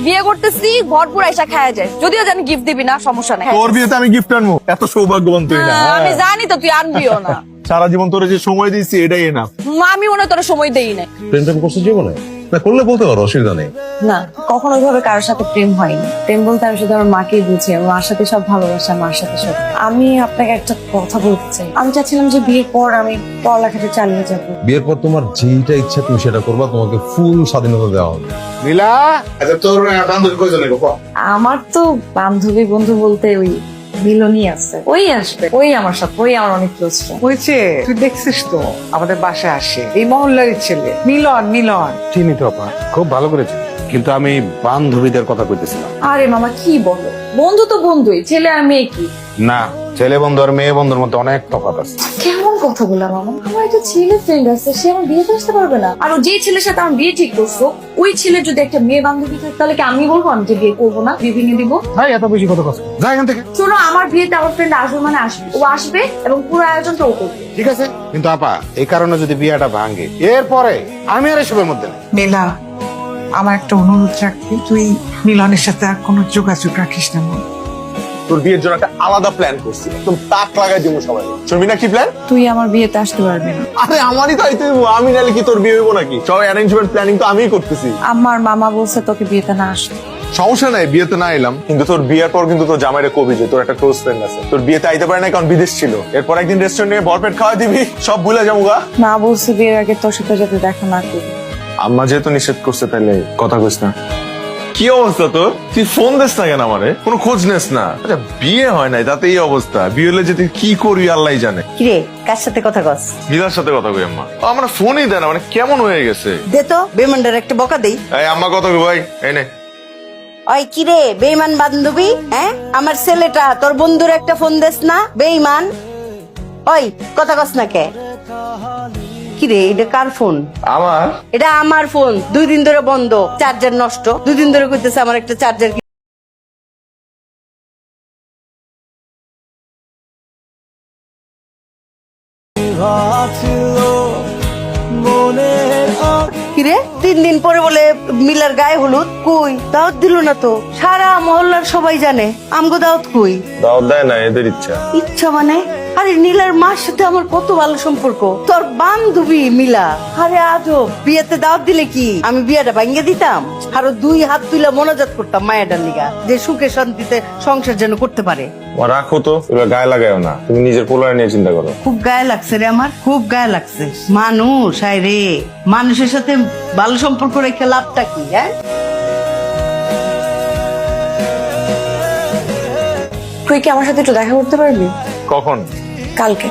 বিয়ে করতেছি ভরপুর আইসা খাওয়া যায়, যদিও জানি গিফট দিবি না, সমস্যা নাই। তোর বিয়েতে আমি গিফট আনবো, এত সৌভাগ্যবান তুই না। আমি জানি তো তুই আনবিও না। সারা জীবন তোরে যে সময় দিয়েছি এটাই এনাফ। আমি মনে হয় তোর সময় দেই না। প্রেম করছিস জীবনে? না করলে বলতে পারো, অসুবিধা নেই। না, কখনো ওইভাবে কারোর সাথে প্রেম হয়নি। প্রেম বলতে আমি শুধু আমার মাকেই বুঝি, আমার মার সাথে সব ভালোবাসা, মার সাথে সব। আমি আপনাকে একটা কথা বলতে চাই। আমি চাচ্ছিলাম যে বিয়ের পর আমি পড়ালেখাটা চালিয়ে যাবো। বিয়ের পর তোমার যেটা ইচ্ছা তুমি সেটা করবা, তোমাকে ফুল স্বাধীনতা দেওয়া হবে। নীলা, আচ্ছা তোর বান্ধবী কয়জন? আমার তো বান্ধবী বন্ধু বলতে ওই মিলনই আছে, ওই আসবে, ওই আমার সাথে, ওই আমার অনেক ক্লোজ ফ্রেন্ড। হয়েছে, তুই দেখছিস তো আমাদের বাসায় আসে এই মহল্লারই ছেলে মিলন। মিলন চিনি তো আপা, খুব ভালো করেছি, কিন্তু আমি বান্ধবীদের কথা কইতেছিলাম। আরে মামা কি বলো, বন্ধু তো বন্ধুই, ছেলে আর মেয়ে কি? না, ছেলে বন্ধু আর মেয়ে বন্ধুর মধ্যে অনেক তফাৎ আছে। কেমন কথা বলা মামা? আমার একটা ছেলে ফ্রেন্ড আছে, সে আমার বিয়েতে আসতে পারবে না। আর যে ছেলের সাথে আমার বিয়ে ঠিক করছো, ওই ছেলের যদি একটা মেয়ে বান্ধবী থাকে, তাহলে কি আমি বলবো আমি যে বিয়ে করবো না, বিয়ে ভেঙে দিবো? ভাই এত বেশি কথা কথা, যা এখান থেকে। শোনো, আমার বিয়েতে আমার ফ্রেন্ড আসবে মানে আসবে, ও আসবে এবং পুরো আয়োজনটা ও করবে। ঠিক আছে, কিন্তু আপা এই কারণে যদি বিয়েটা ভাঙে, এরপরে আমি আর এসবের মধ্যে নেই। নীলা, আমার একটা অনুরোধ রাখবি, তুই মিলনের সাথে আর কোনো যোগাযোগ রাখিস না। তোর বিয়ের জন্য একটা আলাদা প্ল্যান করছি, একদম তাক লাগাই দিব সবাই। শুনবি না কি প্ল্যান? তুই আমার বিয়েতে আসতে পারবি না। আরে আমারই তো আইতে দিব, আমি নালে কি তোর বিয়ে হইব নাকি? সব অ্যারেঞ্জমেন্ট প্ল্যানিং তো আমিই করতেছি। আমার মামা বলছে তোকে বিয়েতে না আসতে। সমস্যা নাই, বিয়েতে না এলাম, কিন্তু তোর বিয়ের পর কিন্তু তোর জামাইরে কবি যে তোর একটা ক্লোজ ফ্রেন্ড আছে, তোর বিয়েতে আইতে পারে না কারণ বিদেশ ছিল। এরপর একদিন রেস্টুরেন্টে ভরপেট খাওয়া দিবি, সব ভুলে যাবো গা। মা বলছে বিয়ের আগে তোর সাথে যাতে দেখা না করি। আম্মা যেহেতু নিষেধ করছে তাহলে কথা কইস না। কি অবস্থা তোর? তুই ফোন দিস না কেন আমারে? কোনো খোঁজ নেস না? আচ্ছা বিয়ে হয় নাই তাতে এই অবস্থা, বিয়ে হলে যে তুই কি করবি আল্লাহ জানে। কিরে, কার সাথে কথা কস? নীলার সাথে কথা কই আম্মা। আমার ফোনই দেয় না, মানে কেমন হয়ে গেছে। দে তো বেমানটার একটা বকা দেই। এই আম্মা কথা কই ভাই, এই নে। ওই কিরে বেইমান বান্ধবী, হ্যাঁ আমার ছেলেটা তোর বন্ধুর একটা ফোন দেস না, বেইমান। ওই কথা কস না কে? কিরে এটা কার ফোন? আমার? এটা আমার ফোন, 2 দিন ধরে বন্ধ, চার্জার নষ্ট। 2 দিন ধরে কইতেছে আমার একটা চার্জার। কিরে 3 দিন পরে বলে মিলার গায়ে হলুদ, কই দাওয়াত দিল না তো? সারা মহল্লার সবাই জানে, আমগো দাওয়াত কই? দাওয়াত দেয় না, এদের ইচ্ছা। ইচ্ছা মানে? আরে নীলার মার সাথে আমার কত ভালো সম্পর্ক, তোর বান্ধবী মিলা। আরে আজব, বিয়েতে দাওয়াত দিলে কি আমি বিয়েটা ভাঙ্গে দিতাম? আরো 2 হাত তুলে মনোজাত করতাম মায়ের লিগা, যে সুখে শান্তিতে সংসার যেন করতে পারে। রাখো তো, এগুলো গায়ে লাগাও না, তুমি নিজের পোলার নিয়ে চিন্তা করো। খুব গায়ে লাগছে রে আমার, খুব গায়ে লাগছে। মানুষ আয় রে, মানুষের সাথে ভালো সম্পর্ক রেখে লাভটা কি? হ্যাঁ, তুই কি আমার সাথে একটু দেখা করতে পারবি? কখন? কালকে।